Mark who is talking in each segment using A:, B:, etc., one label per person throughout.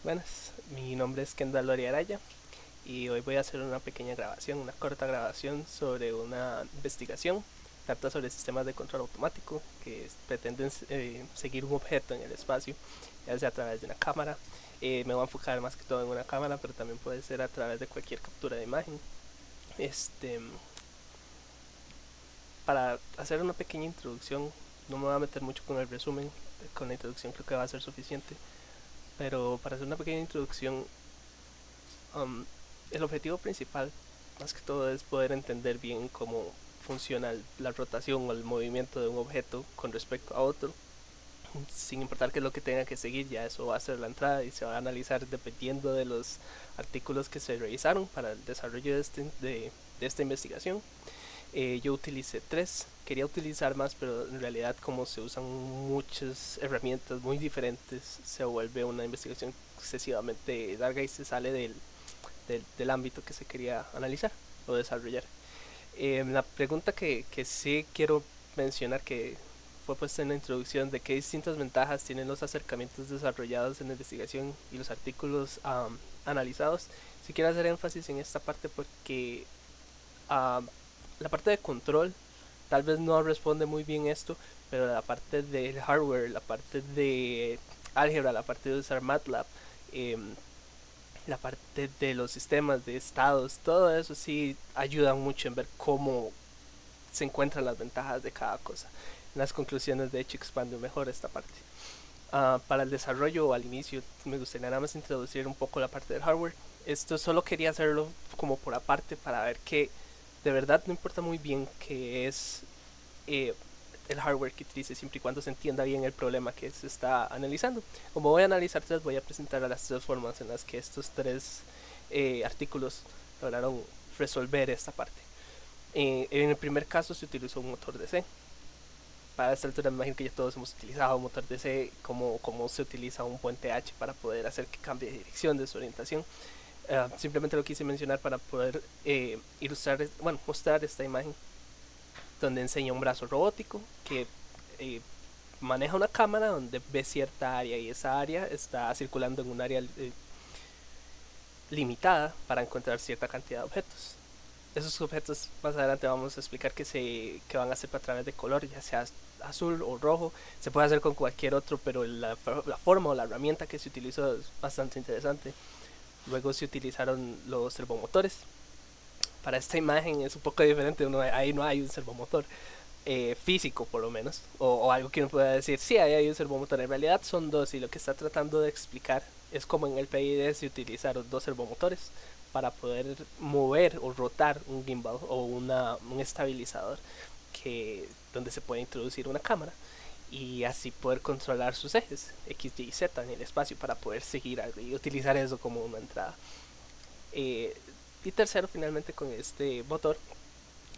A: Buenas, mi nombre es Kendall Lori Araya y hoy voy a hacer una pequeña grabación, una corta grabación sobre una investigación. Trata sobre sistemas de control automático que pretenden seguir un objeto en el espacio, ya sea a través de una cámara. Me voy a enfocar más que todo en una cámara, pero también puede ser a través de cualquier captura de imagen. Este, para hacer una pequeña introducción, no me voy a meter mucho con el resumen, con la introducción creo que va a ser suficiente, pero para hacer una pequeña introducción, Um, el objetivo principal, más que todo, es poder entender bien cómo funciona la rotación o el movimiento de un objeto con respecto a otro, sin importar qué es lo que tenga que seguir. Ya eso va a ser la entrada y se va a analizar dependiendo de los artículos que se revisaron para el desarrollo de esta investigación. Yo utilicé tres, quería utilizar más, pero en realidad como se usan muchas herramientas muy diferentes, se vuelve una investigación excesivamente larga y se sale del ámbito que se quería analizar o desarrollar. La pregunta que sí quiero mencionar, que fue puesta en la introducción, de qué distintas ventajas tienen los acercamientos desarrollados en la investigación y los artículos analizados. Si quiero hacer énfasis en esta parte porque um, la parte de control tal vez no responde muy bien esto, pero la parte del hardware, la parte de álgebra, la parte de usar MATLAB, eh, la parte de los sistemas, de estados, todo eso sí ayuda mucho en ver cómo se encuentran las ventajas de cada cosa. En las conclusiones, de hecho, expande mejor esta parte. Para el desarrollo o al inicio, me gustaría nada más introducir un poco la parte del hardware. Esto solo quería hacerlo como por aparte para ver que de verdad no importa muy bien qué es eh, el hardware que utilice, siempre y cuando se entienda bien el problema que se está analizando. Como voy a analizar tres, voy a presentar a las tres formas en las que estos tres artículos lograron resolver esta parte. En el primer caso se utilizó un motor DC. Para esta altura me imagino que ya todos hemos utilizado un motor DC, como se utiliza un puente H para poder hacer que cambie de dirección, de su orientación. Simplemente lo quise mencionar para poder ilustrar, bueno, mostrar esta imagen donde enseña un brazo robótico que eh, maneja una cámara donde ve cierta área y esa área está circulando en un área limitada para encontrar cierta cantidad de objetos. Esos objetos más adelante vamos a explicar que van a ser a través de color, ya sea azul o rojo. Se puede hacer con cualquier otro, pero la forma o la herramienta que se utilizó es bastante interesante. Luego se utilizaron los servomotores. Para esta imagen es un poco diferente, ahí no hay un servomotor físico por lo menos, o algo que uno pueda decir, sí, ahí hay un servomotor. En realidad son dos, y lo que está tratando de explicar es como en el PID se utilizaron dos servomotores para poder mover o rotar un gimbal o un estabilizador donde se puede introducir una cámara y así poder controlar sus ejes X, Y, Z en el espacio para poder seguir algo y utilizar eso como una entrada. Eh, y tercero, finalmente, con este motor,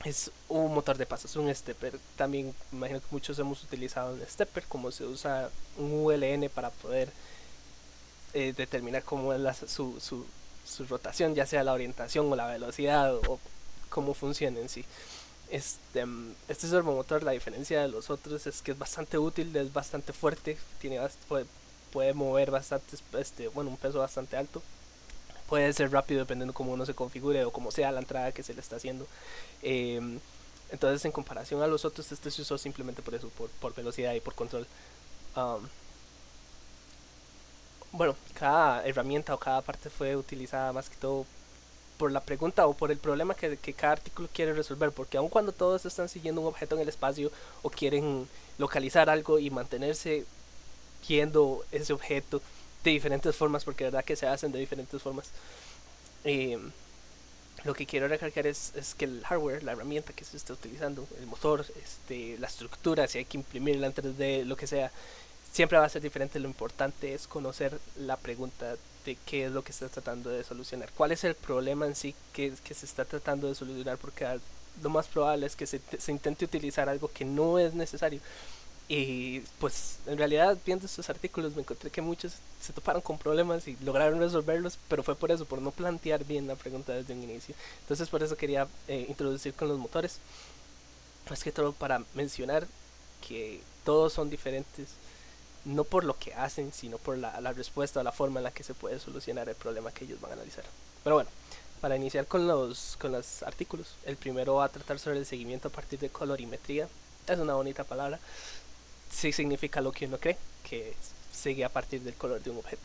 A: es un motor de pasos, un stepper. También imagino que muchos hemos utilizado un stepper, como se usa un ULN para poder determinar cómo es su rotación, ya sea la orientación o la velocidad o cómo funciona en sí. Este servomotor, la diferencia de los otros es que es bastante útil, es bastante fuerte, puede mover bastante, bueno, un peso bastante alto. Puede ser rápido dependiendo cómo uno se configure o cómo sea la entrada que se le está haciendo. Eh, entonces, en comparación a los otros, este se usó simplemente por eso, por velocidad y por control. Um, bueno, cada herramienta o cada parte fue utilizada más que todo por la pregunta o por el problema que cada artículo quiere resolver, porque aun cuando todos están siguiendo un objeto en el espacio o quieren localizar algo y mantenerse viendo ese objeto de diferentes formas, porque de verdad que se hacen de diferentes formas, eh, lo que quiero recalcar es que el hardware, la herramienta que se está utilizando, el motor, la estructura, si hay que imprimirla en 3D, lo que sea, siempre va a ser diferente. Lo importante es conocer la pregunta de qué es lo que está tratando de solucionar, cuál es el problema en sí que se está tratando de solucionar, porque lo más probable es que se intente utilizar algo que no es necesario. Y pues en realidad viendo estos artículos me encontré que muchos se toparon con problemas y lograron resolverlos, pero fue por eso, por no plantear bien la pregunta desde un inicio. Entonces por eso quería introducir con los motores, más que todo para mencionar que todos son diferentes, no por lo que hacen, sino por la respuesta o la forma en la que se puede solucionar el problema que ellos van a analizar. Pero bueno, para iniciar con los artículos, el primero va a tratar sobre el seguimiento a partir de colorimetría. Es una bonita palabra, sí significa lo que uno cree, que sigue a partir del color de un objeto.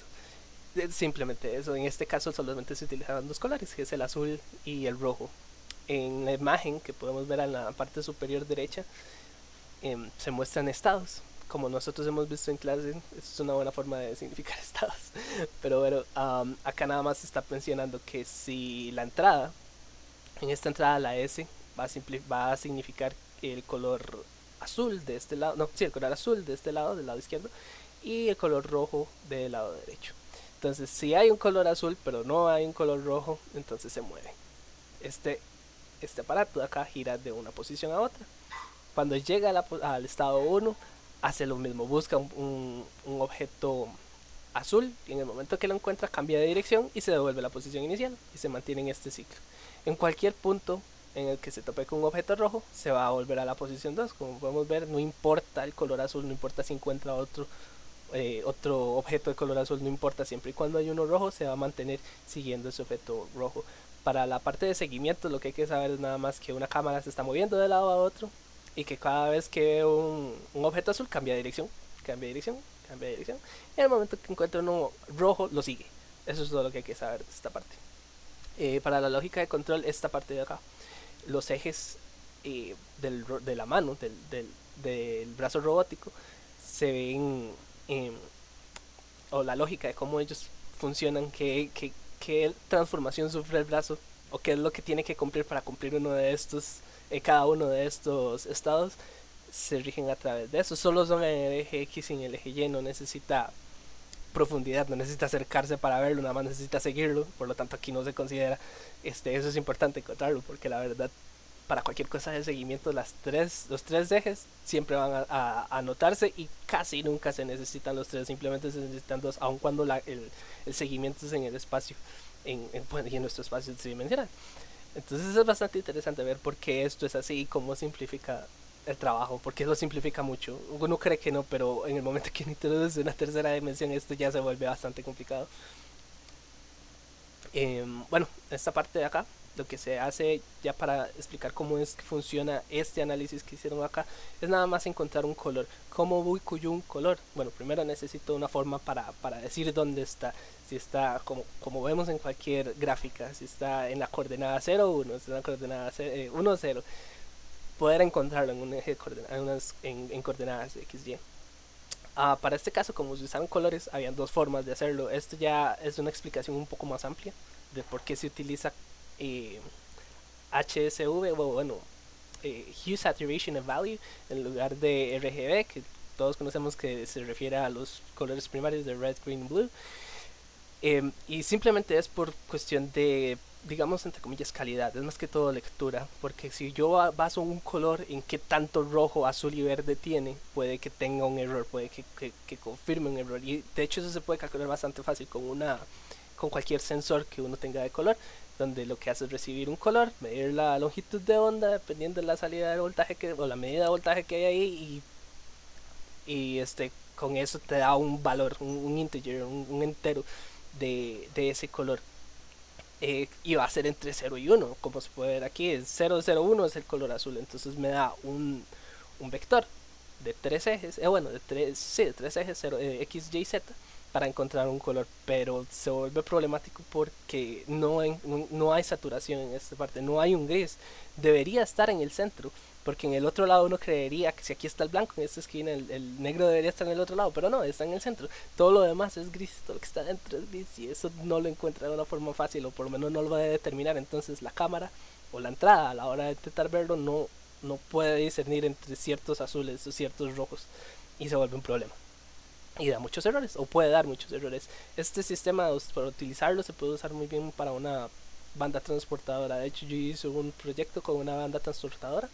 A: Simplemente eso, en este caso solamente se utilizan dos colores, que es el azul y el rojo. En la imagen que podemos ver en la parte superior derecha, se muestran estados. Como nosotros hemos visto en clase, es una buena forma de significar estados. Pero bueno, acá nada más se está mencionando que si la entrada, en esta entrada la S va a significar el color azul de este lado, no, sí, el color azul de este lado, del lado izquierdo, y el color rojo del lado derecho. Entonces, si hay un color azul, pero no hay un color rojo, entonces se mueve. Este, este aparato de acá gira de una posición a otra. Cuando llega al estado 1, hace lo mismo, busca un objeto azul y en el momento que lo encuentra cambia de dirección y se devuelve a la posición inicial y se mantiene en este ciclo. En cualquier punto en el que se tope con un objeto rojo, se va a volver a la posición 2. Como podemos ver, no importa el color azul, no importa si encuentra otro objeto de color azul, no importa, siempre y cuando hay uno rojo se va a mantener siguiendo ese objeto rojo. Para la parte de seguimiento, lo que hay que saber es nada más que una cámara se está moviendo de lado a otro y que cada vez que ve un objeto azul cambia de dirección, cambia de dirección, cambia de dirección, y en el momento que encuentra uno rojo lo sigue. Eso es todo lo que hay que saber de esta parte. Para la lógica de control, esta parte de acá, los ejes de la mano, del brazo robótico, se ven, o la lógica de cómo ellos funcionan, qué transformación sufre el brazo, o qué es lo que tiene que cumplir para cumplir uno de estos, cada uno de estos estados, se rigen a través de eso. Solo son en el eje X y en el eje Y, no necesita profundidad, no necesita acercarse para verlo, nada más necesita seguirlo, por lo tanto aquí no se considera, eso es importante encontrarlo, porque la verdad para cualquier cosa de seguimiento los tres ejes siempre van a notarse y casi nunca se necesitan los tres, simplemente se necesitan dos, aun cuando el seguimiento es en el espacio, y en nuestro espacio tridimensional. Entonces es bastante interesante ver por qué esto es así y cómo simplifica el trabajo, porque eso simplifica mucho. Uno cree que no, pero en el momento que introduce una tercera dimensión esto ya se vuelve bastante complicado. Bueno, esta parte de acá, lo que se hace ya para explicar cómo es que funciona este análisis que hicieron acá, es nada más encontrar un color. ¿Cómo ubico yo un color? Bueno, primero necesito una forma para decir dónde está. Si está, como vemos en cualquier gráfica, si está en la coordenada 0, 1, si está en la coordenada 1, 0, poder encontrarlo en un eje de coordenadas, en coordenadas X, Y. Para este caso, como se usaron colores, habían dos formas de hacerlo. Esto ya es una explicación un poco más amplia de por qué se utiliza HSV, bueno, Hue, Saturation and Value, en lugar de RGB, que todos conocemos que se refiere a los colores primarios de Red, Green, Blue. Y simplemente es por cuestión de, digamos, entre comillas, calidad, es más que todo lectura, porque si yo baso un color en qué tanto rojo, azul y verde tiene, puede que tenga un error, puede que confirme un error, y de hecho eso se puede calcular bastante fácil con cualquier sensor que uno tenga de color, donde lo que hace es recibir un color, medir la longitud de onda dependiendo de la salida de voltaje o la medida de voltaje que hay ahí, y con eso te da un valor, un integer, un entero de ese color. Y va a ser entre 0 y 1, como se puede ver aquí, es 0, 0, 1 es el color azul, entonces me da un vector de tres ejes, de tres ejes, 0, X, Y, Z, para encontrar un color, pero se vuelve problemático porque no hay saturación en esta parte, no hay un gris, debería estar en el centro, porque en el otro lado uno creería que si aquí está el blanco en esta esquina, el negro debería estar en el otro lado, pero no, está en el centro, todo lo demás es gris, todo lo que está dentro es gris, y eso no lo encuentra de una forma fácil, o por lo menos no lo va a determinar, entonces la cámara o la entrada a la hora de intentar verlo no puede discernir entre ciertos azules o ciertos rojos, y se vuelve un problema y da muchos errores, o puede dar muchos errores. Este sistema, para utilizarlo, se puede usar muy bien para una banda transportadora. De hecho, yo hice un proyecto con una banda transportadora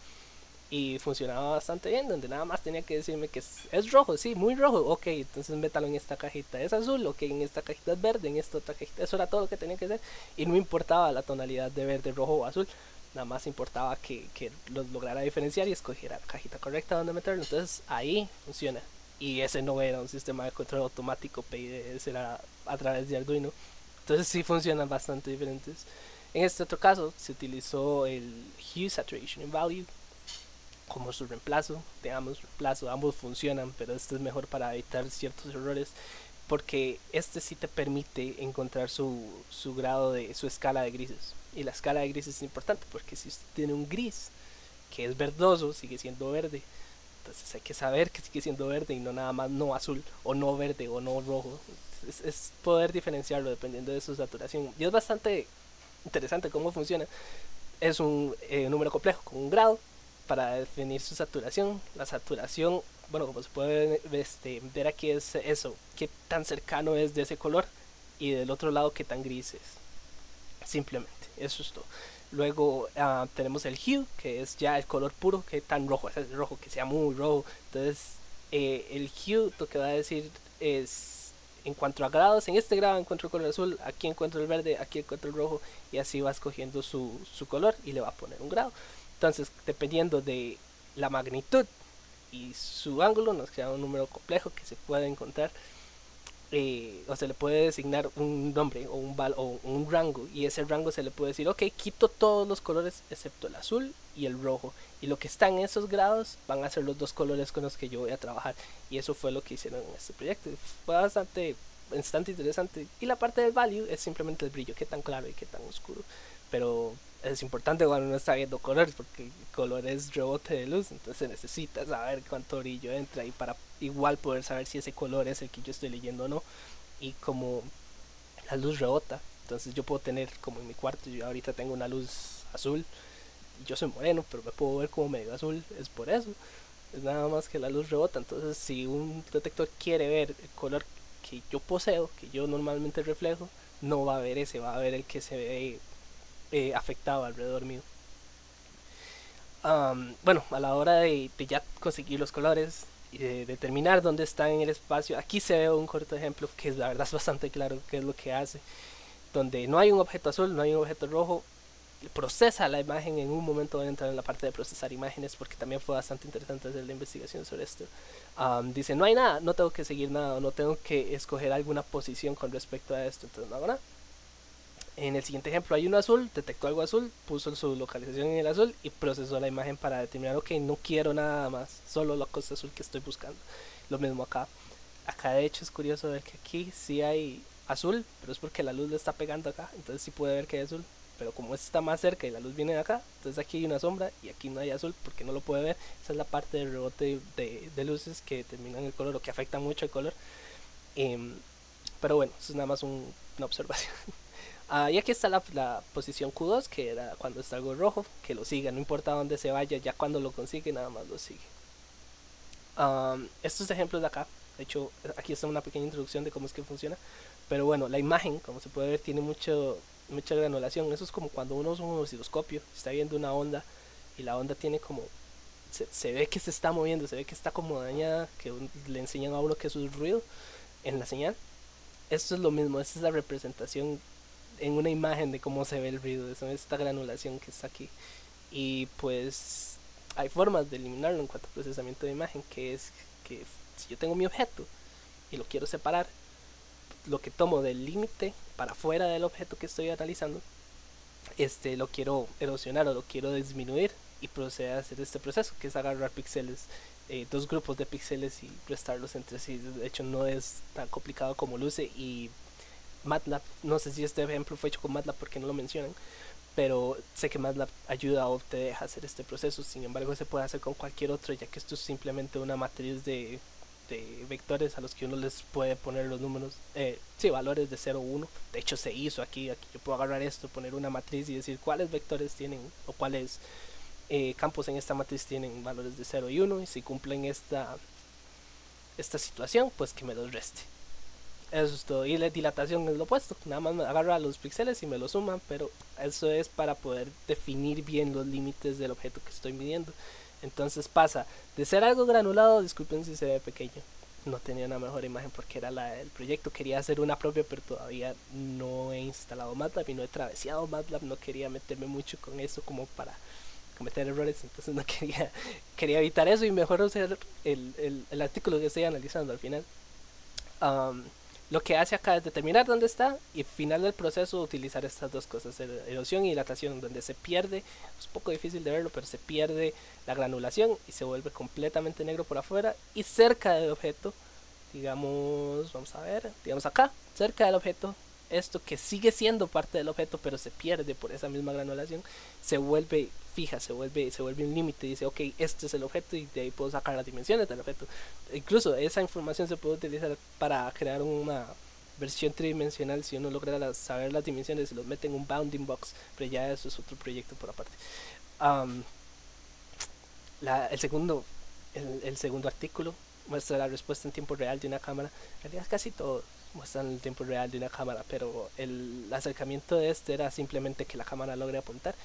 A: y funcionaba bastante bien, donde nada más tenía que decirme que es rojo, sí, muy rojo, ok, entonces métalo en esta cajita, es azul, ok, en esta cajita es verde, en esta otra cajita, eso era todo lo que tenía que hacer, y no importaba la tonalidad de verde, rojo o azul, nada más importaba que los lograra diferenciar y escogiera la cajita correcta donde meterlo. Entonces ahí funciona, y ese no era un sistema de control automático PID, era a través de Arduino. Entonces sí funcionan bastante diferentes. En este otro caso se utilizó el Hue Saturation and Value como su reemplazo, digamos reemplazo, ambos funcionan, pero este es mejor para evitar ciertos errores, porque este sí te permite encontrar su grado de su escala de grises. Y la escala de grises es importante porque si usted tiene un gris que es verdoso, sigue siendo verde. Entonces hay que saber que sigue siendo verde y no nada más no azul, o no verde, o no rojo. Es poder diferenciarlo dependiendo de su saturación. Y es bastante interesante cómo funciona. Es un número complejo con un grado para definir su saturación. La saturación, bueno, como se puede ver aquí, es eso, qué tan cercano es de ese color, y del otro lado qué tan gris es. Simplemente, eso es todo. Luego tenemos el hue, que es ya el color puro, que tan rojo es el rojo, que sea muy rojo. Entonces, el hue lo que va a decir es, en cuanto a grados, en este grado encuentro el color azul, aquí encuentro el verde, aquí encuentro el rojo, y así va escogiendo su color y le va a poner un grado. Entonces, dependiendo de la magnitud y su ángulo, nos queda un número complejo que se puede encontrar, o se le puede designar un nombre o un rango, y ese rango se le puede decir, ok, quito todos los colores excepto el azul y el rojo, y lo que está en esos grados van a ser los dos colores con los que yo voy a trabajar. Y eso fue lo que hicieron en este proyecto. Fue bastante interesante. Y la parte del value es simplemente el brillo, qué tan claro y qué tan oscuro. Pero es importante cuando uno está viendo colores, porque el color es rebote de luz, entonces necesitas saber cuánto brillo entra, y para igual poder saber si ese color es el que yo estoy leyendo o no. Y como la luz rebota, entonces yo puedo tener, como en mi cuarto, yo ahorita tengo una luz azul, y yo soy moreno, pero me puedo ver como medio azul, es por eso. Es nada más que la luz rebota. Entonces si un detector quiere ver el color que yo poseo, que yo normalmente reflejo, no va a ver ese, va a ver el que se ve afectado alrededor mío. Bueno, a la hora de ya conseguir los colores y de determinar dónde están en el espacio, aquí se ve un corto ejemplo que la verdad es bastante claro qué es lo que hace. Donde no hay un objeto azul, no hay un objeto rojo, procesa la imagen. En un momento voy a entrar en la parte de procesar imágenes, porque también fue bastante interesante hacer la investigación sobre esto. Dice, no hay nada, no tengo que seguir nada, no tengo que escoger alguna posición con respecto a esto, entonces no hago nada. En el siguiente ejemplo hay uno azul, detectó algo azul, puso su localización en el azul y procesó la imagen para determinar, ok, no quiero nada más, solo la cosa azul que estoy buscando. Lo mismo acá. Acá de hecho es curioso ver que aquí sí hay azul, pero es porque la luz le está pegando acá, entonces sí puede ver que hay azul. Pero como este está más cerca y la luz viene de acá, entonces aquí hay una sombra y aquí no hay azul porque no lo puede ver. Esa es la parte del rebote de luces que determinan el color o que afectan mucho el color. Pero bueno, eso es nada más una observación. Y aquí está la posición Q2, que era cuando está algo rojo, que lo siga, no importa dónde se vaya, ya cuando lo consigue nada más lo sigue. Estos ejemplos de acá, de hecho aquí está una pequeña introducción de cómo es que funciona. Pero bueno, la imagen, como se puede ver, tiene mucha granulación. Eso es como cuando uno usa un osciloscopio, está viendo una onda y la onda tiene como, se ve que se está moviendo, se ve que está como dañada, que le enseñan a uno que eso es ruido en la señal. Esto es lo mismo, esta es la representación en una imagen de cómo se ve el ruido, de esta granulación que está aquí. Y pues hay formas de eliminarlo en cuanto a procesamiento de imagen, que es que si yo tengo mi objeto y lo quiero separar, lo que tomo del límite para fuera del objeto que estoy analizando, lo quiero erosionar o lo quiero disminuir, y procede a hacer este proceso, que es agarrar píxeles, dos grupos de píxeles, y restarlos entre sí. De hecho no es tan complicado como luce. Y MATLAB, no sé si este ejemplo fue hecho con MATLAB porque no lo mencionan, pero sé que MATLAB ayuda o te deja hacer este proceso. Sin embargo, se puede hacer con cualquier otro, ya que esto es simplemente una matriz de vectores a los que uno les puede poner los números, sí, valores de 0 o 1. De hecho se hizo aquí yo puedo agarrar esto, poner una matriz y decir cuáles vectores tienen, o cuáles campos en esta matriz tienen valores de 0 y 1, y si cumplen esta situación, pues que me los reste. Eso es todo. Y la dilatación es lo opuesto, nada más me agarra los píxeles y me los suman, pero eso es para poder definir bien los límites del objeto que estoy midiendo. Entonces pasa de ser algo granulado, disculpen si se ve pequeño, no tenía una mejor imagen porque era la del proyecto, quería hacer una propia, pero todavía no he instalado MATLAB y no he traveseado MATLAB, no quería meterme mucho con eso como para cometer errores, entonces no quería evitar eso y mejor usar el artículo que estoy analizando al final. Um, lo que hace acá es determinar dónde está y al final del proceso utilizar estas dos cosas, erosión y dilatación, donde se pierde, es un poco difícil de verlo, pero se pierde la granulación y se vuelve completamente negro por afuera y cerca del objeto, digamos, vamos a ver, digamos acá, cerca del objeto, esto que sigue siendo parte del objeto pero se pierde por esa misma granulación, se vuelve fija, se vuelve un límite, dice ok, este es el objeto y de ahí puedo sacar las dimensiones del objeto. Incluso esa información se puede utilizar para crear una versión tridimensional si uno logra saber las dimensiones y los mete en un bounding box, pero ya eso es otro proyecto por aparte. Um, el segundo el segundo artículo muestra la respuesta en tiempo real de una cámara. En realidad casi todos muestran el tiempo real de una cámara, pero el acercamiento de este era simplemente que la cámara logre apuntar.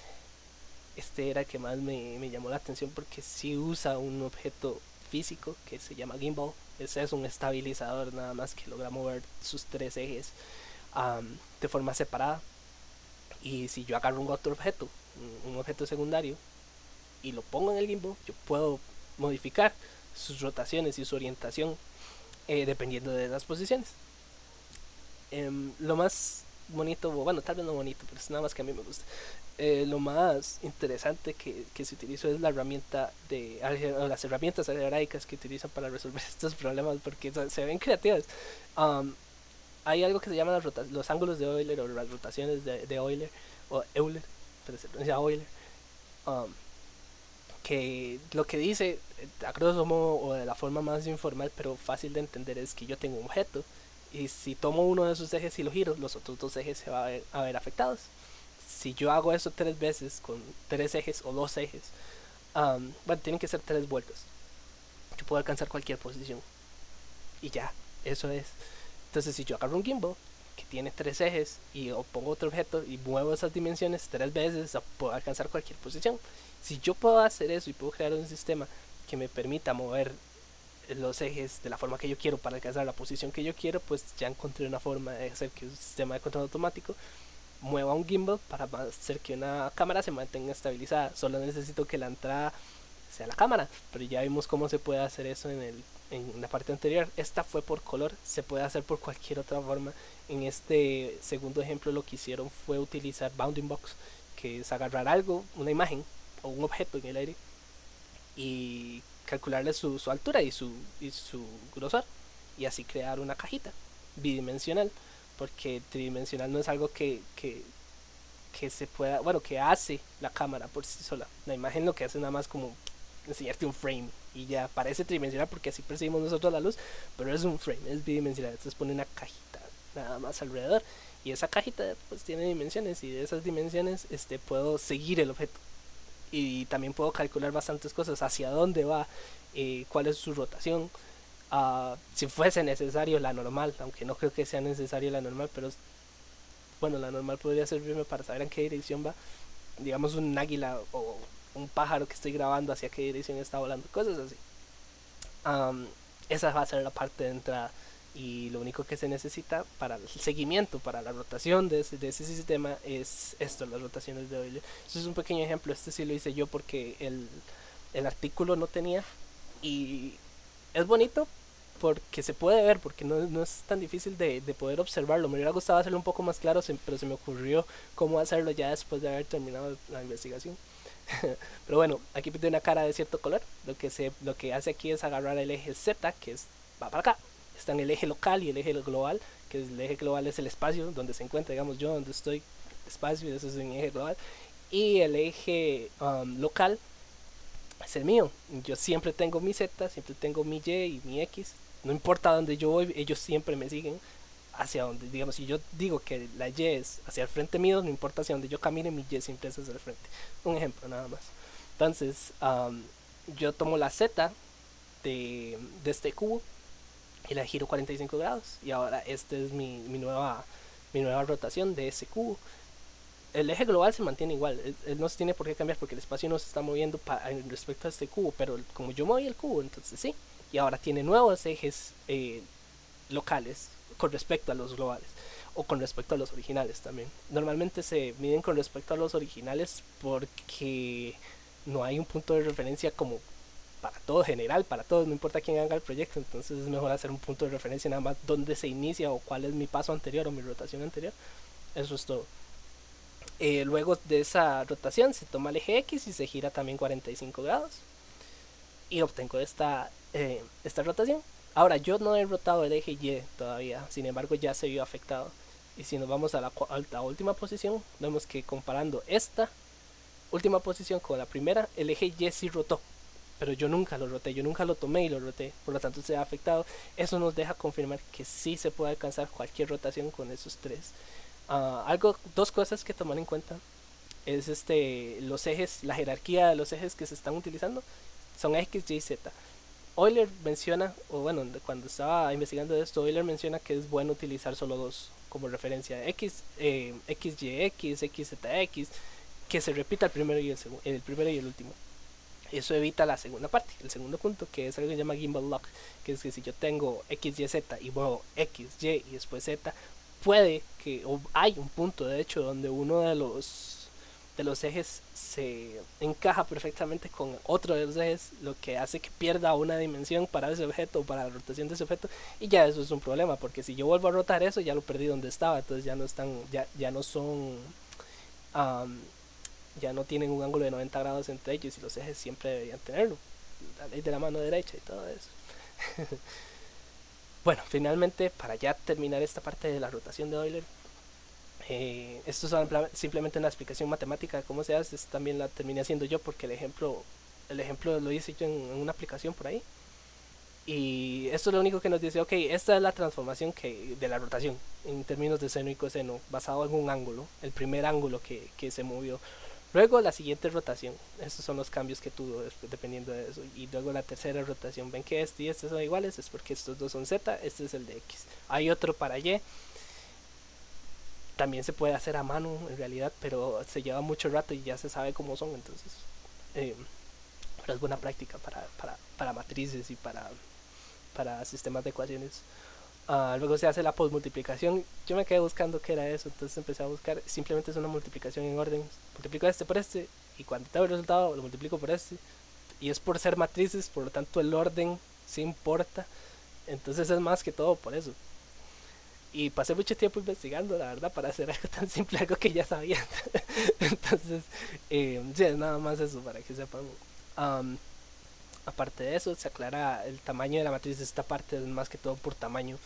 A: Este era el que más me llamó la atención porque sí usa un objeto físico que se llama gimbal. Ese es un estabilizador nada más que logra mover sus tres ejes de forma separada. Y si yo agarro un otro objeto, un objeto secundario, y lo pongo en el gimbal, yo puedo modificar sus rotaciones y su orientación dependiendo de las posiciones. Lo más bonito, bueno, tal vez no bonito, pero es nada más que a mí me gusta. Lo más interesante que se utilizó es la herramienta las herramientas algebraicas que utilizan para resolver estos problemas porque se ven creativas. Hay algo que se llama los ángulos de Euler o las rotaciones de Euler o Euler, pero se pronuncia Euler. Que lo que dice a grosso modo o de la forma más informal pero fácil de entender es que yo tengo un objeto y si tomo uno de esos ejes y lo giro, los otros dos ejes se van a ver afectados. Si yo hago eso 3 veces con 3 ejes o 2 ejes, bueno, tienen que ser 3 vueltas. Yo puedo alcanzar cualquier posición y ya, eso es. Entonces si yo agarro un gimbal que tiene 3 ejes y pongo otro objeto y muevo esas dimensiones 3 veces, puedo alcanzar cualquier posición. Si yo puedo hacer eso y puedo crear un sistema que me permita mover los ejes de la forma que yo quiero para alcanzar la posición que yo quiero, pues ya encontré una forma de hacer que un sistema de control automático mueva un gimbal para hacer que una cámara se mantenga estabilizada. Solo necesito que la entrada sea la cámara, pero ya vimos cómo se puede hacer eso en la parte anterior. Esta fue por color, se puede hacer por cualquier otra forma. En este segundo ejemplo lo que hicieron fue utilizar bounding box, que es agarrar algo, una imagen o un objeto en el aire y calcularle su altura y su grosor y así crear una cajita bidimensional, porque tridimensional no es algo que se pueda, bueno, que hace la cámara por sí sola. La imagen lo que hace nada más como enseñarte un frame y ya parece tridimensional porque así percibimos nosotros la luz, pero es un frame, es bidimensional. Entonces pone una cajita nada más alrededor y esa cajita pues tiene dimensiones y de esas dimensiones puedo seguir el objeto y también puedo calcular bastantes cosas, hacia dónde va, cuál es su rotación, si fuese necesario la normal, aunque no creo que sea necesario la normal, pero bueno, la normal podría servirme para saber en qué dirección va, digamos un águila o un pájaro que estoy grabando, hacia qué dirección está volando, cosas así. Esa va a ser la parte de entrada y lo único que se necesita para el seguimiento, para la rotación de ese sistema es esto, las rotaciones de Euler. Eso es un pequeño ejemplo, este sí lo hice yo porque el artículo no tenía y es bonito porque se puede ver, porque no es tan difícil de poder observarlo. Me hubiera gustado hacerlo un poco más claro, pero se me ocurrió cómo hacerlo ya después de haber terminado la investigación. Pero bueno, aquí tiene una cara de cierto color. Lo que hace aquí es agarrar el eje Z, que va para acá. Está en el eje local y el eje global, que el eje global es el espacio donde se encuentra, digamos yo, donde estoy, espacio, y eso es un eje global. Y el eje local es el mío. Yo siempre tengo mi Z, siempre tengo mi Y y mi X. No importa dónde yo voy, ellos siempre me siguen hacia donde, digamos, si yo digo que la Y es hacia el frente mío, no importa hacia donde yo camine, mi Y siempre es hacia el frente. Un ejemplo nada más. Entonces, yo tomo la Z de este cubo y la giro 45 grados. Y ahora esta es mi nueva rotación de ese cubo. El eje global se mantiene igual, él no se tiene por qué cambiar porque el espacio no se está moviendo respecto a este cubo, pero como yo moví el cubo, entonces sí. Y ahora tiene nuevos ejes locales con respecto a los globales o con respecto a los originales también. Normalmente se miden con respecto a los originales porque no hay un punto de referencia como para todo general, para todos, no importa quién haga el proyecto, entonces es mejor hacer un punto de referencia nada más donde se inicia o cuál es mi paso anterior o mi rotación anterior. Eso es todo. Luego de esa rotación se toma el eje X y se gira también 45 grados y obtengo esta rotación. Ahora yo no he rotado el eje Y todavía, sin embargo ya se vio afectado. Y si nos vamos a la última posición, vemos que comparando esta última posición con la primera, el eje Y sí rotó, pero yo nunca lo roté, yo nunca lo tomé y lo roté, por lo tanto se ha afectado. Eso nos deja confirmar que sí se puede alcanzar cualquier rotación con esos tres. Dos cosas que tomar en cuenta es los ejes, la jerarquía de los ejes que se están utilizando son X, Y, Z. Euler menciona, o bueno, cuando estaba investigando esto, Euler menciona que es bueno utilizar solo dos como referencia, XYX, XZX, que se repita el primero y el primero y el último. Eso evita la segunda parte, el segundo punto, que es algo que se llama gimbal lock, que es que si yo tengo XYZ y muevo X, Y y después Z, puede que, o hay un punto de hecho donde uno de los ejes se encaja perfectamente con otro de los ejes, lo que hace que pierda una dimensión para ese objeto o para la rotación de ese objeto, y ya eso es un problema, porque si yo vuelvo a rotar eso ya lo perdí donde estaba, entonces ya no están, ya no son, um, ya no tienen un ángulo de 90 grados entre ellos y los ejes siempre deberían tenerlo, la ley de la mano derecha y todo eso. Bueno, finalmente para ya terminar esta parte de la rotación de Euler, esto es simplemente una explicación matemática de cómo se hace. Esto también la terminé haciendo yo porque el ejemplo lo hice yo en una aplicación por ahí. Y esto es lo único que nos dice, ok, esta es la transformación de la rotación en términos de seno y coseno basado en un ángulo, el primer ángulo que se movió. Luego la siguiente rotación, estos son los cambios que tuvo dependiendo de eso. Y luego la tercera rotación, ven que este y este son iguales, es porque estos dos son Z, este es el de X. Hay otro para Y, también se puede hacer a mano en realidad, pero se lleva mucho rato y ya se sabe cómo son, entonces pero es buena práctica para matrices y para sistemas de ecuaciones. Luego se hace la postmultiplicación. Yo me quedé buscando qué era eso, entonces empecé a buscar. Simplemente es una multiplicación en orden. Multiplico este por este y cuando tengo el resultado lo multiplico por este. Y es por ser matrices, por lo tanto el orden sí importa. Entonces es más que todo por eso. Y pasé mucho tiempo investigando, la verdad, para hacer algo tan simple, algo que ya sabía. Entonces, sí, es nada más eso para que sepan. Um, Aparte de eso, se aclara el tamaño de la matriz de esta parte, es más que todo por tamaño.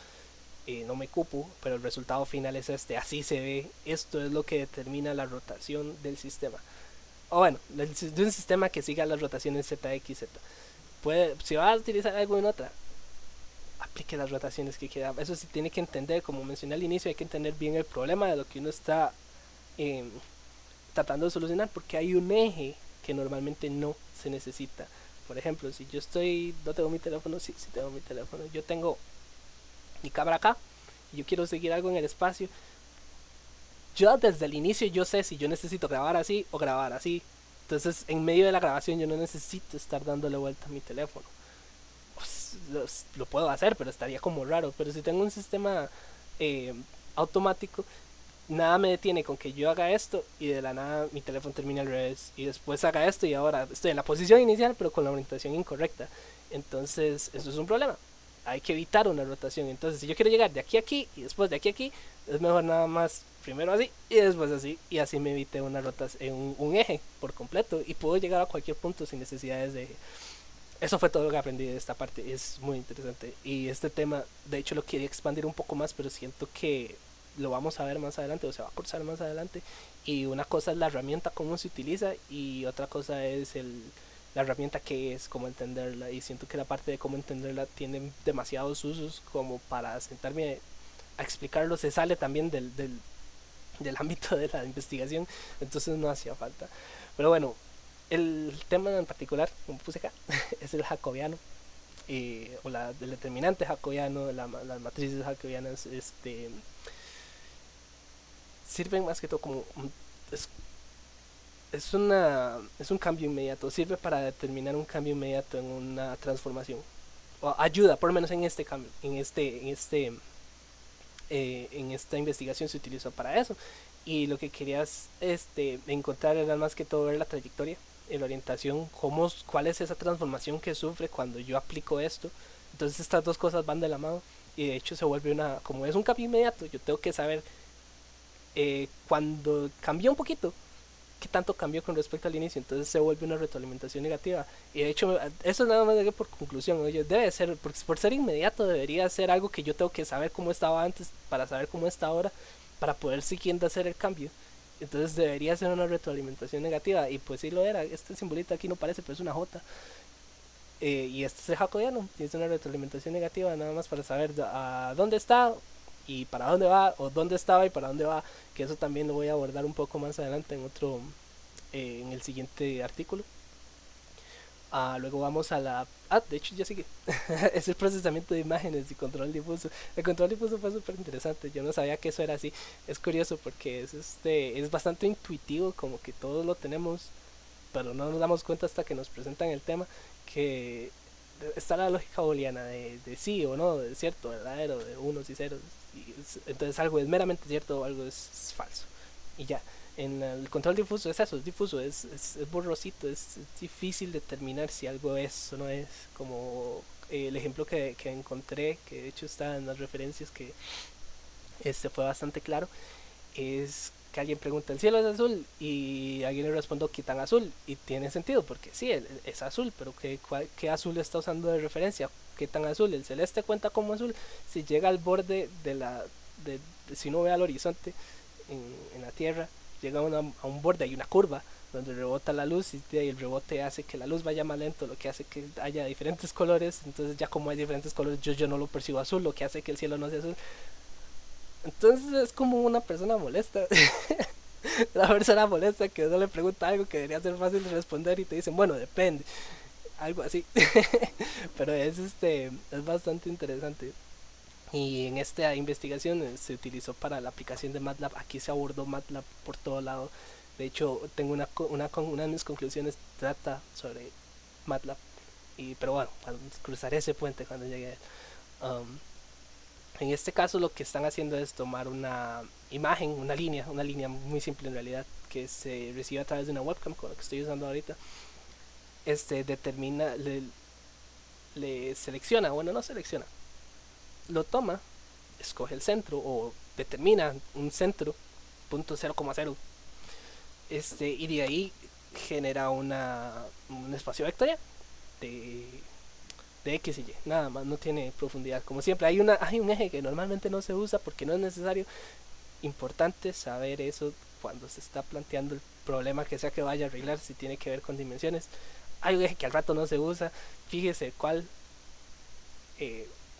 A: No me cupo, pero el resultado final es este, así se ve. Esto es lo que determina la rotación del sistema. O bueno, de un sistema que siga las rotaciones ZXZ. Si va a utilizar algo en otra, aplique las rotaciones que quiera. Eso sí tiene que entender, como mencioné al inicio, hay que entender bien el problema de lo que uno está eh, tratando de solucionar, porque hay un eje que normalmente no se necesita. Por ejemplo, si yo no tengo mi teléfono, sí tengo mi teléfono, yo tengo mi cámara acá y yo quiero seguir algo en el espacio, yo desde el inicio yo sé si yo necesito grabar así o grabar así. Entonces en medio de la grabación yo no necesito estar dándole vuelta a mi teléfono. Lo puedo hacer, pero estaría como raro. Pero si tengo un sistema automático, nada me detiene con que yo haga esto y de la nada mi teléfono termina al revés y después haga esto y ahora estoy en la posición inicial pero con la orientación incorrecta. Entonces eso es un problema, hay que evitar una rotación. Entonces si yo quiero llegar de aquí a aquí y después de aquí a aquí, es mejor nada más primero así y después así, y así me evite una rotación, un eje por completo, y puedo llegar a cualquier punto sin necesidades de eje. Eso fue todo lo que aprendí de esta parte, es muy interesante. Y este tema, de hecho, lo quería expandir un poco más, pero siento que lo vamos a ver más adelante, o se va a cursar más adelante. Y una cosa es la herramienta, cómo se utiliza, y otra cosa es la herramienta que es, cómo entenderla. Y siento que la parte de cómo entenderla tiene demasiados usos como para sentarme a explicarlo. Se sale también del ámbito de la investigación, entonces no hacía falta. Pero bueno, el tema en particular, como puse acá, es el jacobiano, o el determinante jacobiano, las matrices jacobianas, sirven más que todo como es un cambio inmediato, sirve para determinar un cambio inmediato en una transformación, o ayuda, por lo menos en este cambio, en esta investigación se utilizó para eso. Y lo que querías encontrar era más que todo ver la trayectoria la orientación, cuál es esa transformación que sufre cuando yo aplico esto. Entonces estas dos cosas van de la mano y de hecho se vuelve como es un cambio inmediato, yo tengo que saber cuando cambió un poquito, qué tanto cambió con respecto al inicio, entonces se vuelve una retroalimentación negativa. Y de hecho, eso nada más por conclusión, oye, debe ser, por ser inmediato, debería ser algo que yo tengo que saber cómo estaba antes para saber cómo está ahora, para poder siguiendo hacer el cambio. Entonces debería ser una retroalimentación negativa, y pues sí lo era. Este simbolito aquí no parece, pero es una J. Y este es el Hakoyano, y es una retroalimentación negativa, nada más para saber a dónde está y para dónde va, o dónde estaba y para dónde va, que eso también lo voy a abordar un poco más adelante en el siguiente artículo. Luego vamos a la... de hecho ya sigue. Es el procesamiento de imágenes y control difuso. El control difuso fue súper interesante. Yo no sabía que eso era así. Es curioso porque es bastante intuitivo, como que todos lo tenemos, pero no nos damos cuenta hasta que nos presentan el tema, que está la lógica booleana de sí o no, de cierto, verdadero, de unos y ceros. Entonces algo es meramente cierto o algo es falso. Y ya. En el control difuso es eso, es difuso, es borrosito, es difícil determinar si algo es o no es. Como el ejemplo que encontré, que de hecho está en las referencias, que fue bastante claro, es que alguien pregunta, ¿el cielo es azul? Y alguien le responde, ¿qué tan azul? Y tiene sentido, porque sí, es azul, pero ¿qué azul está usando de referencia? ¿Qué tan azul? El celeste cuenta como azul si llega al borde si uno ve al horizonte en la Tierra, llega a un borde, hay una curva donde rebota la luz, y el rebote hace que la luz vaya más lento, lo que hace que haya diferentes colores. Entonces ya como hay diferentes colores, yo no lo percibo azul, lo que hace que el cielo no sea azul. Entonces es como una persona molesta. La persona molesta que uno le pregunta algo que debería ser fácil de responder y te dicen, bueno, depende. Algo así. Pero es bastante interesante. Y en esta investigación se utilizó para la aplicación de MATLAB. Aquí se abordó MATLAB por todo lado. De hecho, tengo una de mis conclusiones trata sobre MATLAB. Pero bueno, cruzaré ese puente cuando llegue. Um, en este caso lo que están haciendo es tomar una imagen, una línea muy simple en realidad, que se recibe a través de una webcam, con la que estoy usando ahorita. Determina, le selecciona, bueno, no selecciona, lo toma, escoge el centro o determina un centro, punto 0,0, y de ahí genera un espacio vectorial de, de X y Y, nada más, no tiene profundidad. Como siempre, hay un eje que normalmente no se usa porque no es necesario. Importante saber eso cuando se está planteando el problema que sea que vaya a arreglar, si tiene que ver con dimensiones. Hay un eje que al rato no se usa, fíjese cuál,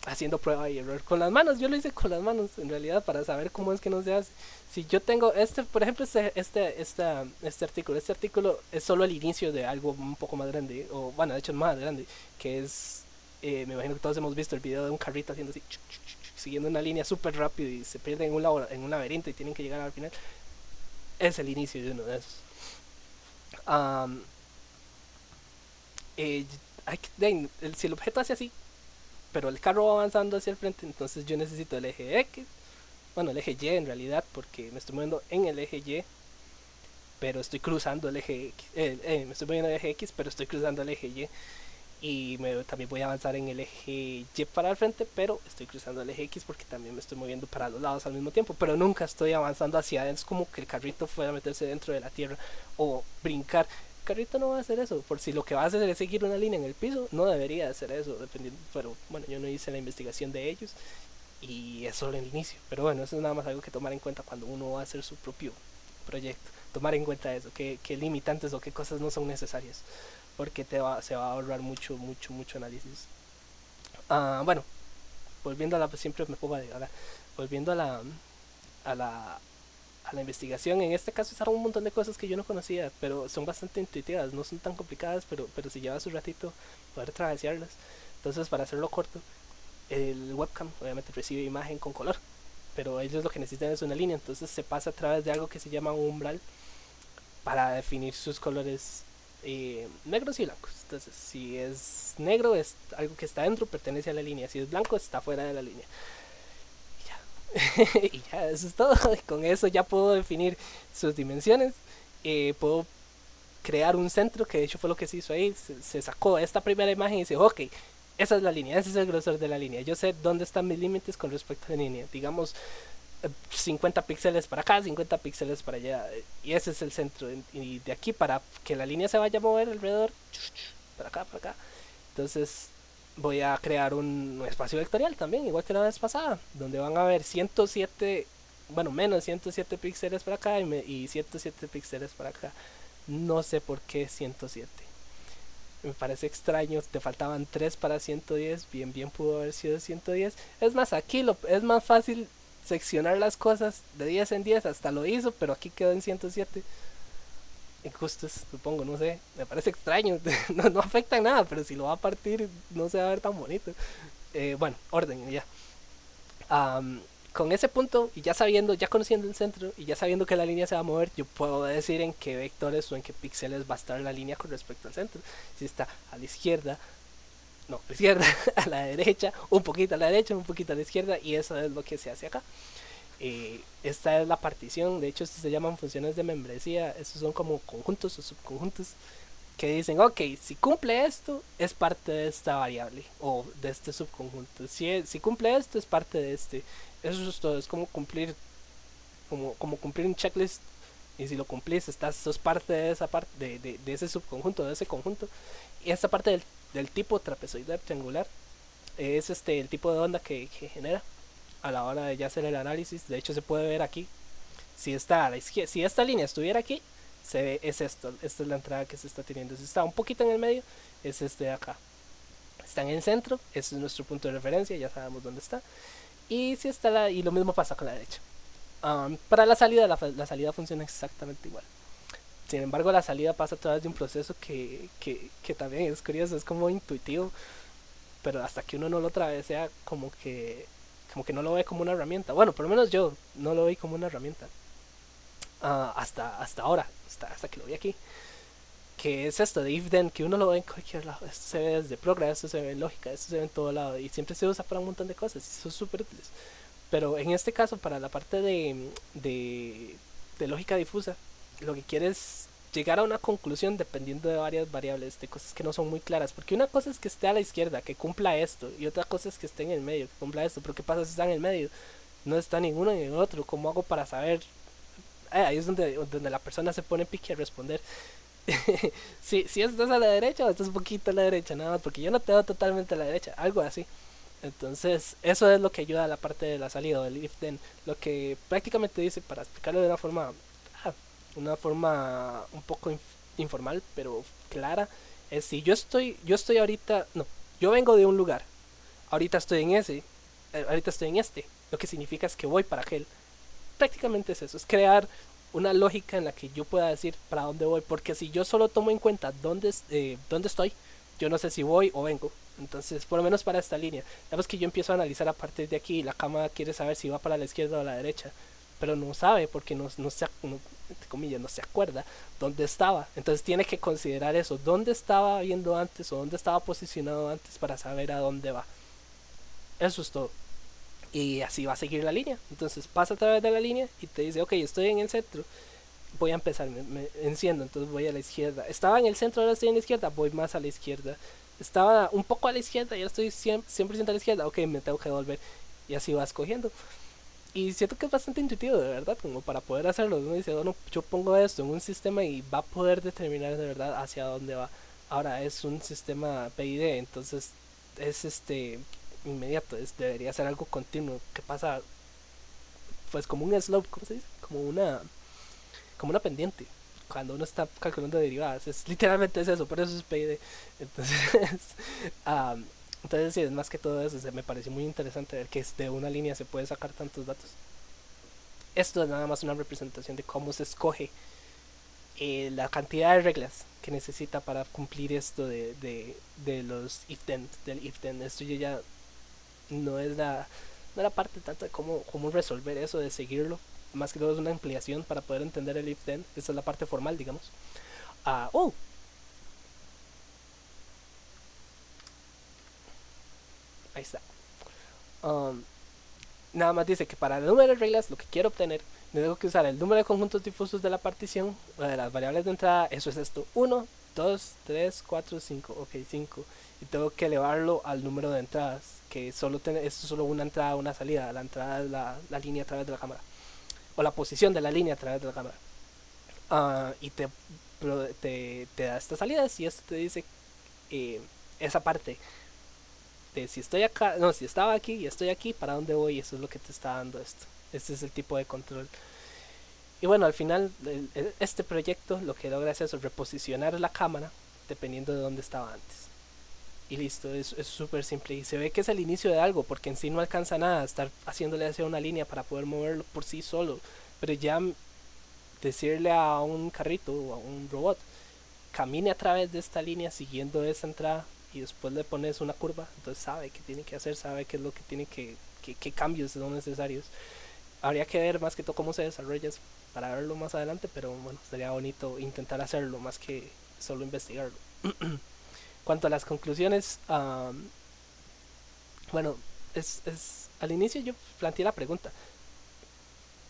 A: haciendo prueba y error con las manos. Yo lo hice con las manos en realidad para saber cómo es que no se hace. Si yo tengo por ejemplo, este artículo es solo el inicio de algo un poco más grande, o bueno, de hecho es más grande, que es, me imagino que todos hemos visto el video de un carrito haciendo así, siguiendo una línea súper rápido y se pierden en un laberinto y tienen que llegar al final. Es el inicio de uno de esos. Um, si el objeto hace así, pero el carro va avanzando hacia el frente, entonces yo necesito el eje X, bueno, el eje Y en realidad, porque me estoy moviendo en el eje Y, pero estoy cruzando el eje X, me estoy moviendo en el eje X, pero estoy cruzando el eje Y, y también voy a avanzar en el eje Y para el frente, pero estoy cruzando el eje X porque también me estoy moviendo para los lados al mismo tiempo, pero nunca estoy avanzando hacia adentro. Es como que el carrito fuera a meterse dentro de la tierra o brincar. El carrito no va a hacer eso, por si lo que va a hacer es seguir una línea en el piso, no debería hacer eso, dependiendo, pero bueno, yo no hice la investigación de ellos y es solo el inicio. Pero bueno, eso es nada más algo que tomar en cuenta cuando uno va a hacer su propio proyecto, tomar en cuenta eso, qué limitantes o qué cosas no son necesarias, porque se va a ahorrar mucho análisis. Bueno, volviendo a la, pues siempre me pongo ahora, volviendo a la a la investigación. En este caso usaron un montón de cosas que yo no conocía, pero son bastante intuitivas, no son tan complicadas, pero si lleva su ratito poder trabajarlas. Entonces, para hacerlo corto, el webcam obviamente recibe imagen con color, pero ellos lo que necesitan es una línea, entonces se pasa a través de algo que se llama un umbral para definir sus colores, negros y blancos. Entonces, si es negro es algo que está dentro, pertenece a la línea; si es blanco está fuera de la línea. Y ya, eso es todo. Con eso ya puedo definir sus dimensiones, puedo crear un centro, que de hecho fue lo que se hizo ahí. Se sacó esta primera imagen y dice, ok, esa es la línea, ese es el grosor de la línea. Yo sé dónde están mis límites con respecto a la línea. Digamos, 50 píxeles para acá, 50 píxeles para allá. Y ese es el centro. Y de aquí para que la línea se vaya a mover alrededor, para acá, para acá. Entonces voy a crear un espacio vectorial también, igual que la vez pasada, donde van a haber 107, bueno, menos 107 píxeles para acá y 107 píxeles para acá. No sé por qué 107. Me parece extraño, te faltaban 3 para 110, bien pudo haber sido 110. Es más, aquí es más fácil seccionar las cosas de 10 en 10, hasta lo hizo, pero aquí quedó en 107. Injustos, supongo, no sé, me parece extraño, no afecta en nada, pero si lo va a partir no se va a ver tan bonito. Bueno, orden, ya. Um, con ese punto, y ya sabiendo, ya conociendo el centro, y ya sabiendo que la línea se va a mover, yo puedo decir en qué vectores o en qué píxeles va a estar la línea con respecto al centro. Si está a la izquierda, no, a la izquierda, a la derecha, un poquito a la derecha, un poquito a la izquierda, y eso es lo que se hace acá. Esta es la partición, de hecho estos se llaman funciones de membresía, estos son como conjuntos o subconjuntos que dicen, ok, si cumple esto es parte de esta variable o de este subconjunto, si cumple esto es parte de este. Eso es todo, es como cumplir, como cumplir un checklist, y si lo cumplís sos parte de esa parte, de ese subconjunto, de ese conjunto. Y esta parte del tipo trapezoidal triangular es el tipo de onda que genera a la hora de ya hacer el análisis. De hecho se puede ver aquí, si está a la izquierda, si esta línea estuviera aquí, se ve, es esto, esta es la entrada que se está teniendo. Si está un poquito en el medio, es este de acá. Está en el centro, ese es nuestro punto de referencia, ya sabemos dónde está. Y si está y lo mismo pasa con la derecha. Para la salida, la salida funciona exactamente igual. Sin embargo, la salida pasa a través de un proceso que también es curioso, es como intuitivo, pero hasta que uno no lo travesea, como que no lo ve como una herramienta. Bueno, por lo menos yo no lo vi como una herramienta. Hasta ahora, hasta que lo vi aquí. Que es esto de if then, que uno lo ve en cualquier lado. Esto se ve desde programa, esto se ve en lógica, esto se ve en todo lado. Y siempre se usa para un montón de cosas. Y son súper útiles. Pero en este caso, para la parte de lógica difusa, lo que quiere es llegar a una conclusión dependiendo de varias variables, de cosas que no son muy claras. Porque una cosa es que esté a la izquierda, que cumpla esto, y otra cosa es que esté en el medio, que cumpla esto. Pero ¿qué pasa si está en el medio? No está ninguno ni el otro. ¿Cómo hago para saber? Ahí es donde la persona se pone pique a responder. Si estás a la derecha o estás un poquito a la derecha, nada más, porque yo no te veo totalmente a la derecha, algo así. Entonces, eso es lo que ayuda a la parte de la salida del if then. Lo que prácticamente dice, para explicarlo de una forma un poco informal, pero clara, es si yo estoy ahorita, no, yo vengo de un lugar, ahorita estoy en ese, ahorita estoy en este, lo que significa es que voy para aquel. Prácticamente es eso, es crear una lógica en la que yo pueda decir para dónde voy, porque si yo solo tomo en cuenta dónde estoy, yo no sé si voy o vengo. Entonces, por lo menos para esta línea, sabes que yo empiezo a analizar a partir de aquí, la cámara quiere saber si va para la izquierda o a la derecha, pero no sabe porque entre comillas, no se acuerda dónde estaba. Entonces tiene que considerar eso, dónde estaba viendo antes o dónde estaba posicionado antes para saber a dónde va. Eso es todo. Y así va a seguir la línea. Entonces pasa a través de la línea y te dice, ok, estoy en el centro, voy a empezar, me enciendo, entonces voy a la izquierda. Estaba en el centro, ahora estoy en la izquierda, voy más a la izquierda. Estaba un poco a la izquierda y ahora estoy 100% a la izquierda, ok, me tengo que volver. Y así va escogiendo. Y siento que es bastante intuitivo, de verdad, como para poder hacerlo. Uno dice, bueno, yo pongo esto en un sistema y va a poder determinar de verdad hacia dónde va. Ahora es un sistema PID, entonces es inmediato, debería ser algo continuo. ¿Qué pasa? Pues como un slope, ¿cómo se dice? Como una pendiente. Cuando uno está calculando derivadas, literalmente es eso, por eso es PID. Entonces, um, entonces sí, es más que todo eso. Me pareció muy interesante ver que de una línea se puede sacar tantos datos. Esto es nada más una representación de cómo se escoge la cantidad de reglas que necesita para cumplir esto de los if then, del if then. Esto ya no es la parte tanto de cómo resolver eso, de seguirlo. Más que todo es una ampliación para poder entender el if then. Esta es la parte formal, digamos. Ahí está. Um, nada más dice que para el número de reglas, lo que quiero obtener, tengo que usar el número de conjuntos difusos de la partición, o de las variables de entrada, eso es esto, 1, 2, 3, 4, 5, ok, 5. Y tengo que elevarlo al número de entradas, que esto es solo una entrada, una salida. La entrada es la línea a través de la cámara, o la posición de la línea a través de la cámara. Y te da estas salidas y esto te dice eh, esa parte de si estoy acá, no, si estaba aquí y estoy aquí, para dónde voy, eso es lo que te está dando esto. Este es el tipo de control. Y bueno, al final, este proyecto lo que logra es eso, reposicionar la cámara dependiendo de dónde estaba antes. Y listo, es súper simple. Y se ve que es el inicio de algo, porque en sí no alcanza nada estar haciéndole hacia una línea para poder moverlo por sí solo. Pero ya decirle a un carrito o a un robot, camine a través de esta línea siguiendo esa entrada y después le pones una curva, entonces sabe qué tiene que hacer, sabe qué es lo que tiene qué cambios son necesarios. Habría que ver más que todo cómo se desarrolla para verlo más adelante, pero bueno, sería bonito intentar hacerlo más que solo investigarlo. Cuanto a las conclusiones, bueno, al inicio yo planteé la pregunta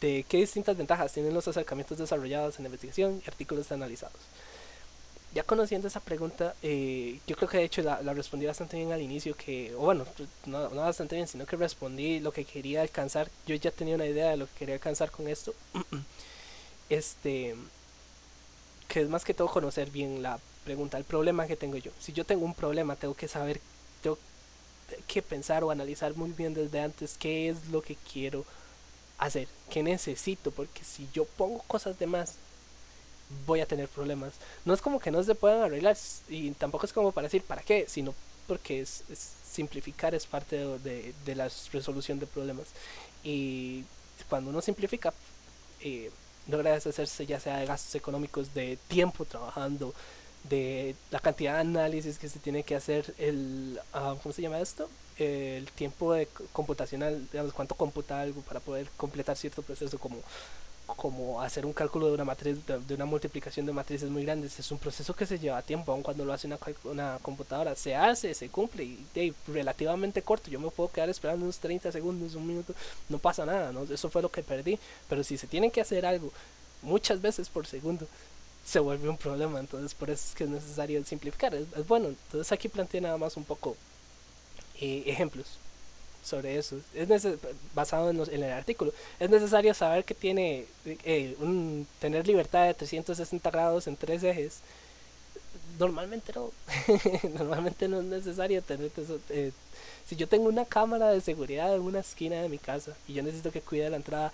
A: de qué distintas ventajas tienen los acercamientos desarrollados en la investigación y artículos analizados. Ya conociendo esa pregunta, yo creo que de hecho la respondí bastante bien al inicio, o bueno, no bastante bien, sino que respondí lo que quería alcanzar. Yo ya tenía una idea de lo que quería alcanzar con esto. este, que es más que todo conocer bien la pregunta, el problema que tengo yo. Si yo tengo un problema, tengo que pensar o analizar muy bien desde antes qué es lo que quiero hacer, qué necesito, porque si yo pongo cosas de más, voy a tener problemas. No es como que no se puedan arreglar y tampoco es como para decir para qué, sino porque simplificar es parte de la resolución de problemas. Y cuando uno simplifica, logra deshacerse ya sea de gastos económicos, de tiempo trabajando, de la cantidad de análisis que se tiene que hacer, ¿cómo se llama esto? El tiempo computacional, digamos, cuánto computa algo para poder completar cierto proceso, como hacer un cálculo de una matriz, de una multiplicación de matrices muy grandes. Es un proceso que se lleva tiempo, aun cuando lo hace una computadora. Se hace, se cumple y relativamente corto. Yo me puedo quedar esperando unos 30 segundos, un minuto, no pasa nada, ¿no? Eso fue lo que perdí. Pero si se tiene que hacer algo muchas veces por segundo, se vuelve un problema. Entonces por eso es que es necesario simplificar. Es bueno. Entonces aquí planteé nada más un poco ejemplos sobre eso. Basado en el artículo. Es necesario saber que tiene tener libertad de 360 grados en tres ejes. Normalmente no. Normalmente no es necesario tener eso. Si yo tengo una cámara de seguridad en una esquina de mi casa y yo necesito que cuide la entrada,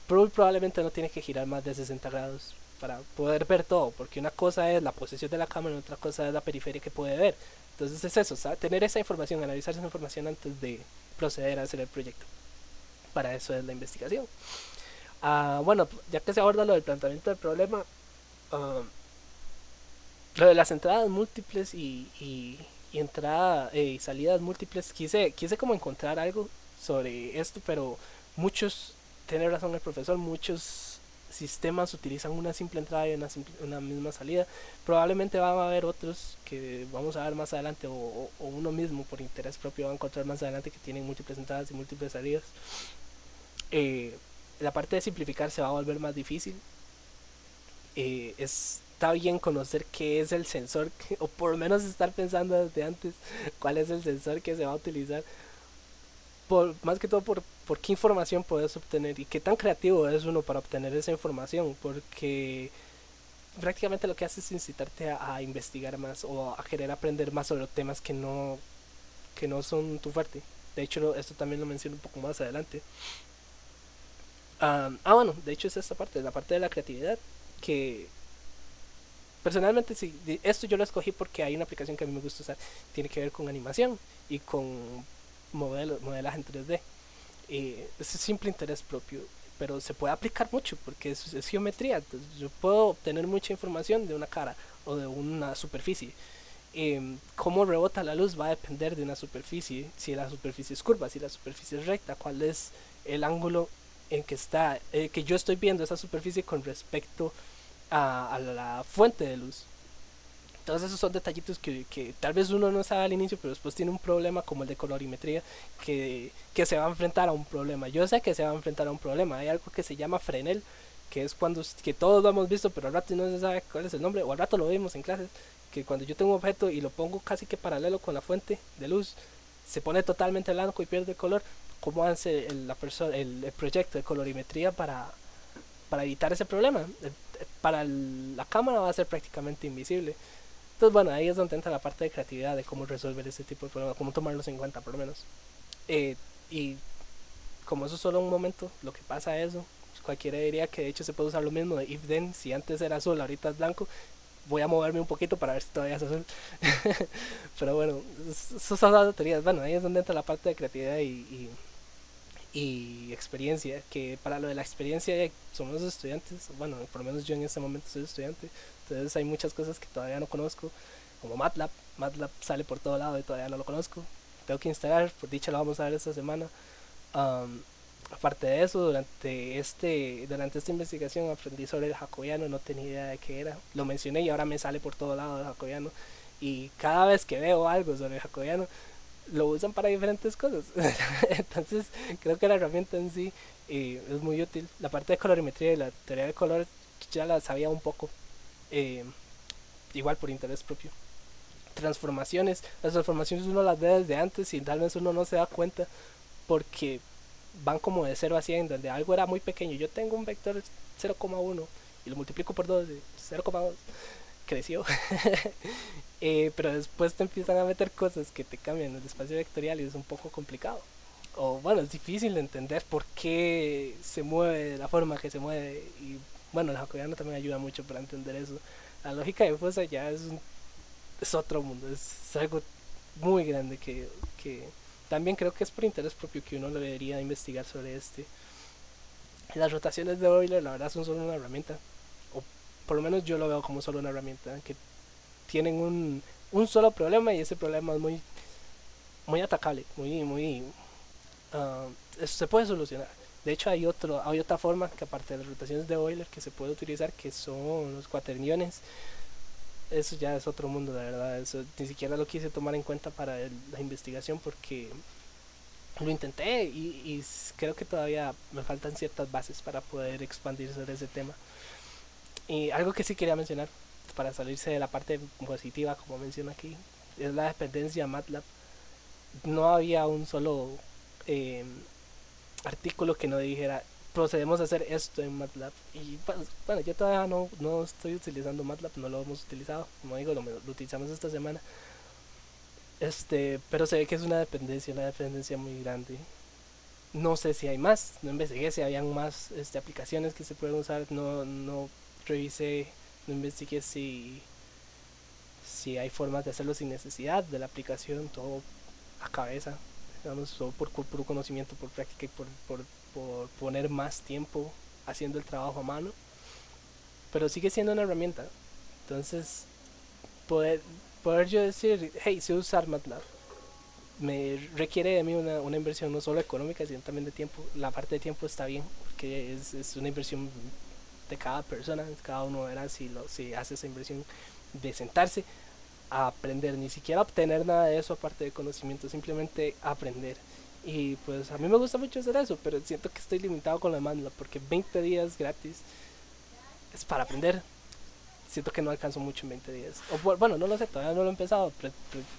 A: probablemente no tiene que girar más de 60 grados para poder ver todo, porque una cosa es la posición de la cámara y otra cosa es la periferia que puede ver. Entonces es eso, ¿sabes? Tener esa información, analizar esa información antes de proceder a hacer el proyecto. Para eso es la investigación. Bueno, ya que se aborda lo del planteamiento del problema, lo de las entradas múltiples y entrada y salidas múltiples, quise como encontrar algo sobre esto, pero muchos, tiene razón el profesor, muchos sistemas utilizan una simple entrada y una misma salida. Probablemente van a haber otros que vamos a ver más adelante, o uno mismo por interés propio va a encontrar más adelante que tienen múltiples entradas y múltiples salidas. La parte de simplificar se va a volver más difícil. Está bien conocer qué es el sensor, o por lo menos estar pensando desde antes cuál es el sensor que se va a utilizar, más que todo por qué información puedes obtener y qué tan creativo es uno para obtener esa información, porque prácticamente lo que hace es incitarte a investigar más o a querer aprender más sobre temas que no son tu fuerte. De hecho, esto también lo menciono un poco más adelante. Bueno, de hecho es esta parte, la parte de la creatividad, que personalmente sí, esto yo lo escogí porque hay una aplicación que a mí me gusta usar, tiene que ver con animación y con modelaje en 3D. Es simple interés propio, pero se puede aplicar mucho porque es geometría. Entonces yo puedo obtener mucha información de una cara o de una superficie. Cómo rebota la luz va a depender de una superficie, si la superficie es curva, si la superficie es recta, cuál es el ángulo en que está, que yo estoy viendo esa superficie con respecto a la fuente de luz. Todos esos son detallitos que tal vez uno no sabe al inicio, pero después tiene un problema como el de colorimetría, que se va a enfrentar a un problema. Yo sé que se va a enfrentar a un problema. Hay algo que se llama Fresnel, que es cuando que todos lo hemos visto, pero al rato no se sabe cuál es el nombre, o al rato lo vimos en clases, que cuando yo tengo un objeto y lo pongo casi que paralelo con la fuente de luz, se pone totalmente blanco y pierde color. ¿Cómo hace el proyecto de colorimetría para evitar ese problema? Para la cámara va a ser prácticamente invisible. Entonces, bueno, ahí es donde entra la parte de creatividad, de cómo resolver ese tipo de problemas, cómo tomarlos en cuenta, por lo menos. Y como eso es solo un momento, lo que pasa es eso. Cualquiera diría que de hecho se puede usar lo mismo de if then, si antes era azul, ahorita es blanco. Voy a moverme un poquito para ver si todavía es azul. Pero bueno, esas son las teorías. Bueno, ahí es donde entra la parte de creatividad y experiencia, que para lo de la experiencia somos los estudiantes, bueno, por lo menos yo en este momento soy estudiante, entonces hay muchas cosas que todavía no conozco, como MATLAB sale por todo lado y todavía no lo conozco, tengo que instalar, por dicha lo vamos a ver esta semana. Um, Aparte de eso, durante esta investigación aprendí sobre el jacobiano, no tenía idea de qué era, lo mencioné y ahora me sale por todo lado el jacobiano, y cada vez que veo algo sobre el jacobiano lo usan para diferentes cosas. Entonces creo que la herramienta en sí es muy útil. La parte de colorimetría y la teoría de color ya la sabía un poco, eh, igual por interés propio. Las transformaciones uno las ve desde antes y tal vez uno no se da cuenta porque van como de 0 a 100, donde algo era muy pequeño. Yo tengo un vector 0,1 y lo multiplico por 2, 0,2 creció. Pero después te empiezan a meter cosas que te cambian el espacio vectorial y es un poco complicado. O bueno, es difícil de entender por qué se mueve de la forma que se mueve. Y bueno, el jacobiano también ayuda mucho para entender eso. La lógica difusa ya es otro mundo, es algo muy grande que también creo que es por interés propio que uno debería investigar sobre este. Las rotaciones de Euler la verdad son solo una herramienta, o por lo menos yo lo veo como solo una herramienta, que tienen un solo problema y ese problema es muy atacable, se puede solucionar. De hecho hay otra forma que aparte de las rotaciones de Euler que se puede utilizar, que son los cuaterniones. Eso ya es otro mundo, la verdad. Eso ni siquiera lo quise tomar en cuenta para la investigación porque lo intenté y creo que todavía me faltan ciertas bases para poder expandir sobre ese tema. Y algo que sí quería mencionar, para salirse de la parte positiva, como menciona aquí, es la dependencia a MATLAB. No había un solo eh, artículo que no dijera procedemos a hacer esto en MATLAB. Y bueno, yo todavía no estoy utilizando MATLAB, no lo hemos utilizado, como digo, lo utilizamos esta semana. Pero se ve que es una dependencia muy grande. No sé si hay más, no investigué si habían más aplicaciones que se pueden usar, no revisé, no investigué si hay formas de hacerlo sin necesidad de la aplicación, todo a cabeza, digamos, todo por puro conocimiento, por práctica y por poner más tiempo haciendo el trabajo a mano, pero sigue siendo una herramienta. Entonces, poder, poder yo decir, hey, sé usar MATLAB, me requiere de mí una inversión no solo económica, sino también de tiempo. La parte de tiempo está bien, porque es una inversión de cada persona, cada uno verá si hace esa inversión de sentarse a aprender, ni siquiera obtener nada de eso aparte de conocimiento, simplemente aprender. Y pues a mí me gusta mucho hacer eso, pero siento que estoy limitado con la demanda, porque 20 días gratis es para aprender. Siento que no alcanzo mucho en 20 días. O bueno, no lo sé, todavía no lo he empezado.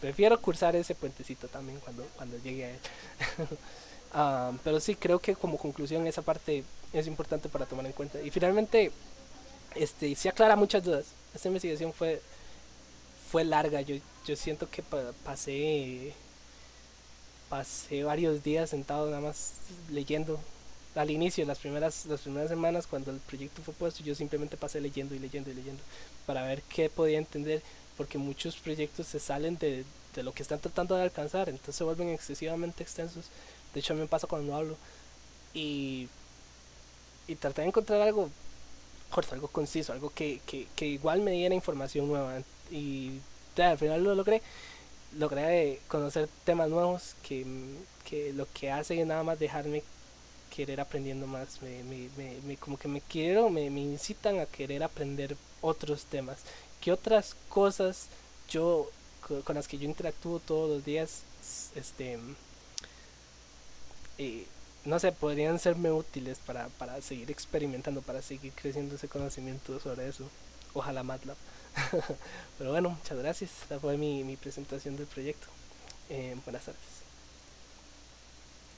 A: Prefiero cursar ese puentecito también cuando llegue a él. Pero sí, creo que como conclusión esa parte es importante para tomar en cuenta. Y finalmente, sí aclara muchas dudas. Esta investigación fue larga. Yo siento que pasé varios días sentado nada más leyendo. Al inicio, las primeras semanas, cuando el proyecto fue puesto, yo simplemente pasé leyendo y leyendo y leyendo para ver qué podía entender, porque muchos proyectos se salen de lo que están tratando de alcanzar, entonces se vuelven excesivamente extensos. De hecho, a mí me pasa cuando hablo y, y traté de encontrar algo corto, algo conciso, algo que igual me diera información nueva. Y al final lo logré conocer temas nuevos que lo que hace es nada más dejarme querer aprendiendo más, como que me incitan a querer aprender otros temas qué otras cosas yo con las que yo interactúo todos los días, este, eh, no sé, podrían serme útiles para seguir experimentando, para seguir creciendo ese conocimiento sobre eso. Ojalá MATLAB. Pero bueno, muchas gracias. Esta fue mi presentación del proyecto. Buenas tardes.